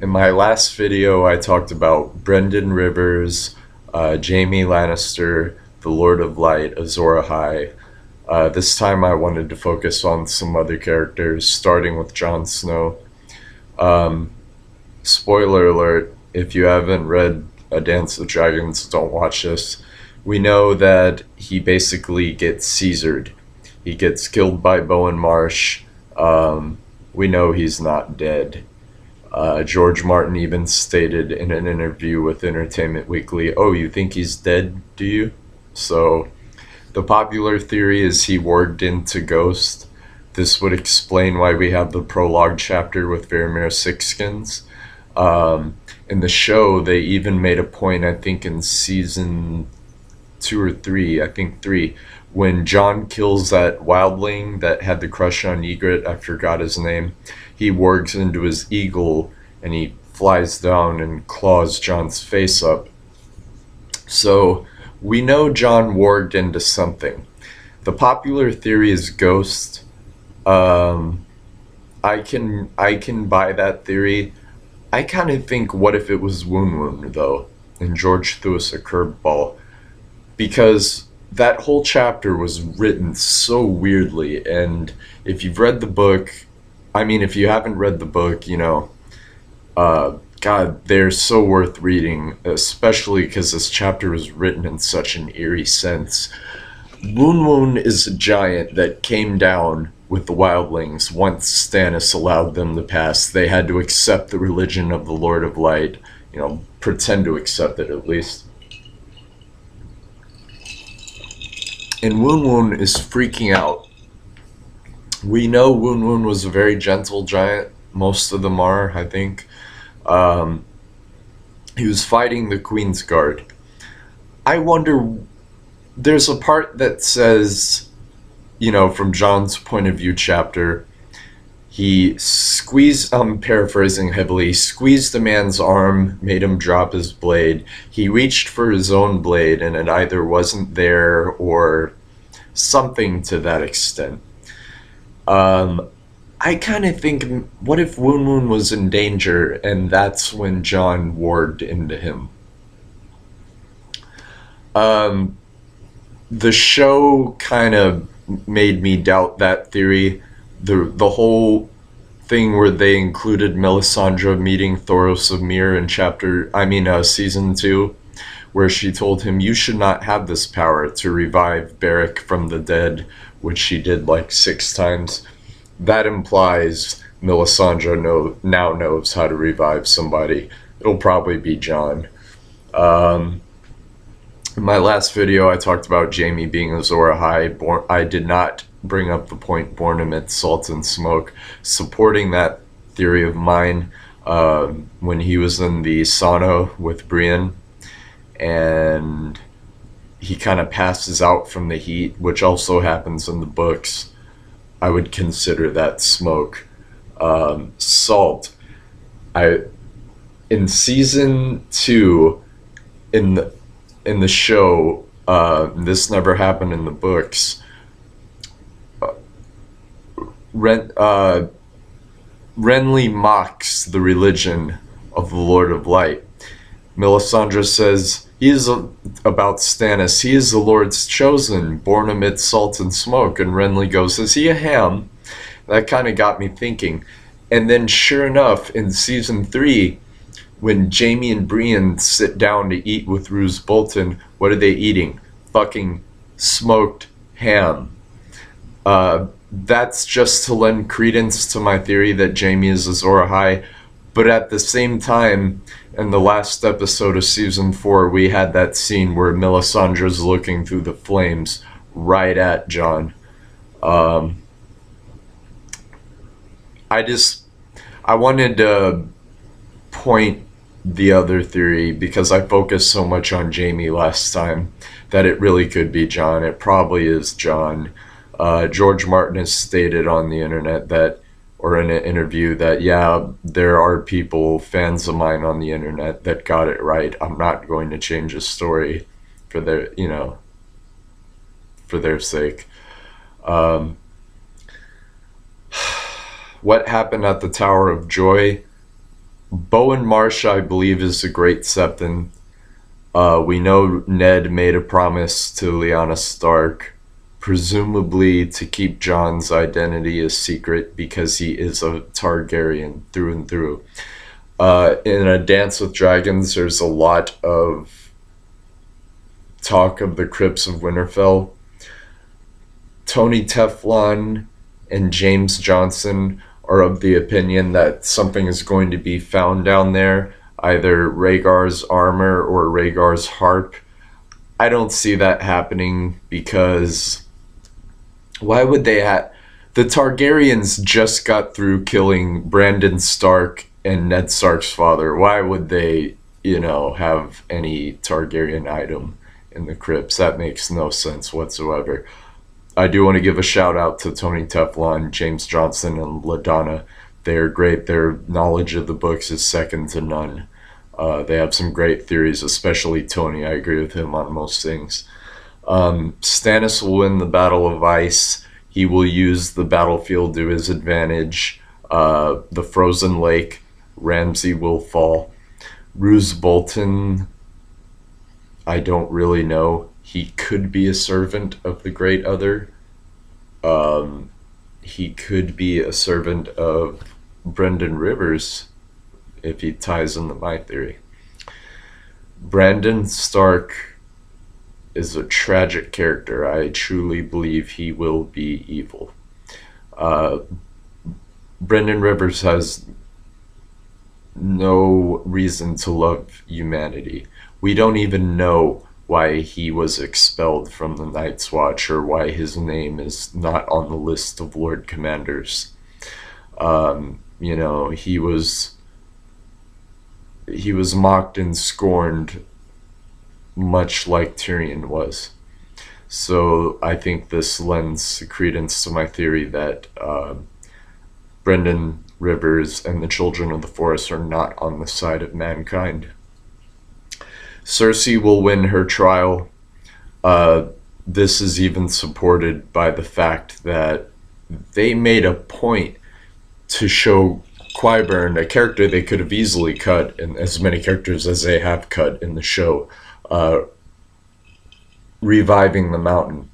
In my last video, I talked about Brendan Rivers, Jaime Lannister, the Lord of Light, Azor Ahai. This time I wanted to focus on some other characters, starting with Jon Snow. Um, Spoiler alert, if you haven't read A Dance of Dragons, don't watch this. We know that he basically gets Caesared. He gets killed by Bowen Marsh. Um, we know he's not dead. George Martin even stated in an interview with Entertainment Weekly, "Oh, you think he's dead, do you?" So, the popular theory is he warged into Ghost. This would explain why we have the prologue chapter with Varamir Sixskins. In the show, they even made a point, I think in season 2 or 3, I think 3, when Jon kills that wildling that had the crush on Ygritte, I forgot his name, he wargs into his eagle and he flies down and claws Jon's face up. So we know Jon warged into something. The popular theory is Ghost. Um, I can buy that theory. I kind of think, what if it was Woon Woon though, and George threw us a curveball, because that whole chapter was written so weirdly. And if you've read the book, I mean, if you haven't read the book, God, they're so worth reading, especially because this chapter was written in such an eerie sense. Woon Woon is a giant that came down with the wildlings once Stannis allowed them to pass. They had to accept the religion of the Lord of Light, pretend to accept it at least. And Woon Woon is freaking out. We know Woon Woon was a very gentle giant. Most of them are, I think. Um, he was fighting the Queen's Guard. I wonder, there's a part that says, from Jon's point of view chapter, he squeezed, I'm paraphrasing heavily, squeezed the man's arm, made him drop his blade. He reached for his own blade and it either wasn't there or something to that extent. Um, I kind of think, what if Woon Woon was in danger and that's when Jon warged into him? Um, the show kind of made me doubt that theory. The whole thing where they included Melisandre meeting Thoros of Myr in season 2, where she told him, "You should not have this power to revive Beric from the dead," which she did like 6 times. That implies Melisandre now knows how to revive somebody. It'll probably be Jon. Um, in my last video, I talked about Jaime being Azor Ahai. I did not bring up the point born amid salt and smoke, supporting that theory of mine when he was in the sauna with Brienne and he kind of passes out from the heat, which also happens in the books. I would consider that smoke. Salt. I in season 2, in the show, this never happened in the books. Ren, uh, Renly mocks the religion of the Lord of Light. Melisandre says, about Stannis, he is the Lord's chosen, born amid salt and smoke. And Renly goes, is he a ham? That kind of got me thinking. And then sure enough, in season 3, when Jaime and Brienne sit down to eat with Roose Bolton, what are they eating? Fucking smoked ham. That's just to lend credence to my theory that Jaime is Azor Ahai. But at the same time, in the last episode of season 4, we had that scene where Melisandre's looking through the flames right at Jon. Um, I wanted to point the other theory because I focused so much on Jaime last time that it really could be Jon. It probably is Jon. George Martin has stated on the internet that, or in an interview, that yeah, there are people, fans of mine on the internet, that got it right. I'm not going to change the story for their sake. Um, what happened at the Tower of Joy Bowen Marsh, I believe, is a great Septon. We know Ned made a promise to Lyanna Stark, presumably to keep Jon's identity a secret because he is a Targaryen through and through. In A Dance with Dragons, there's a lot of talk of the crypts of Winterfell. Tony Teflon and James Johnson are of the opinion that something is going to be found down there, either Rhaegar's armor or Rhaegar's harp. I don't see that happening because why would they have... The Targaryens just got through killing Brandon Stark and Ned Stark's father. Why would they, have any Targaryen item in the crypts? That makes no sense whatsoever. I do want to give a shout out to Tony Teflon, James Johnson, and LaDonna. They're great. Their knowledge of the books is second to none. They have some great theories, especially Tony. I agree with him on most things. Stannis will win the Battle of Ice. He will use the battlefield to his advantage. The frozen lake, Ramsay will fall. Roose Bolton, I don't really know. He could be a servant of the Great Other. He could be a servant of Brendan Rivers, if he ties into my theory. Brandon Stark is a tragic character. I truly believe he will be evil. Brendan Rivers has no reason to love humanity. We don't even know why he was expelled from the Night's Watch or why his name is not on the list of Lord Commanders. He was mocked and scorned, much like Tyrion was. So I think this lends credence to my theory that Brendan Rivers and the Children of the Forest are not on the side of mankind. Cersei will win her trial. This is even supported by the fact that they made a point to show Qyburn, a character they could have easily cut, and as many characters as they have cut in the show, reviving the mountain.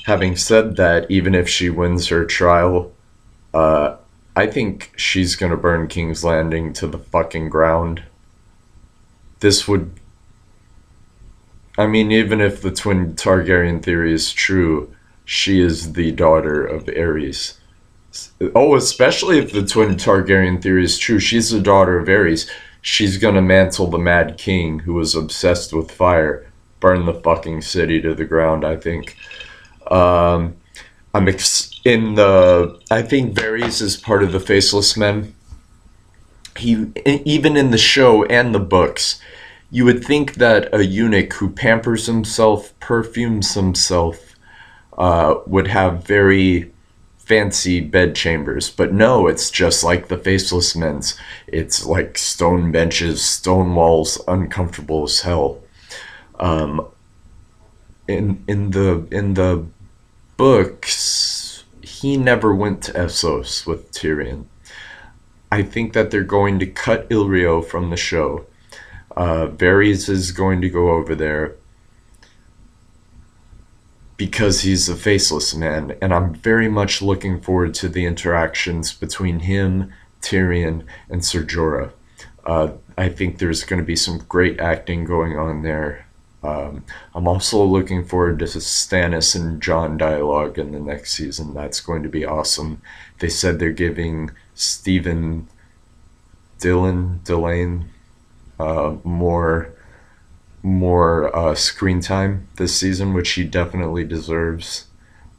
Having said that, even if she wins her trial, I think she's gonna burn King's Landing to the fucking ground. This would... even if the twin Targaryen theory is true, she is the daughter of Aerys. Oh, especially if the twin Targaryen theory is true, she's the daughter of Aerys. She's gonna mantle the Mad King, who was obsessed with fire, burn the fucking city to the ground, I think. I think Varys is part of the Faceless Men. Even in the show and the books, you would think that a eunuch who pampers himself, perfumes himself, would have very fancy bed chambers. But no, it's just like the Faceless Men's. It's like stone benches, stone walls, uncomfortable as hell. In the books, he never went to Essos with Tyrion. I think that they're going to cut Illyrio from the show. Varys is going to go over there because he's a Faceless Man, and I'm very much looking forward to the interactions between him, Tyrion, and Ser Jorah. I think there's going to be some great acting going on there. I'm also looking forward to Stannis and Jon dialogue in the next season. That's going to be awesome. They said they're giving Stephen Delane more screen time this season, which he definitely deserves.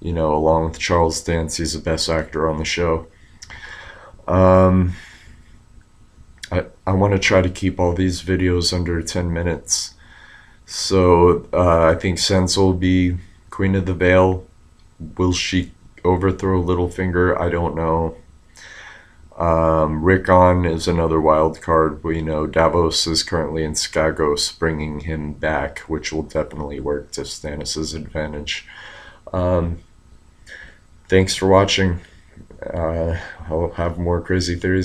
Along with Charles Dance, he's the best actor on the show. I want to try to keep all these videos under 10 minutes. So I think Sansa will be Queen of the Vale. Will she overthrow Littlefinger? I don't know. Rickon is another wild card. We know Davos is currently in Skagos, bringing him back, which will definitely work to Stannis' advantage. Thanks for watching. I'll have more crazy theories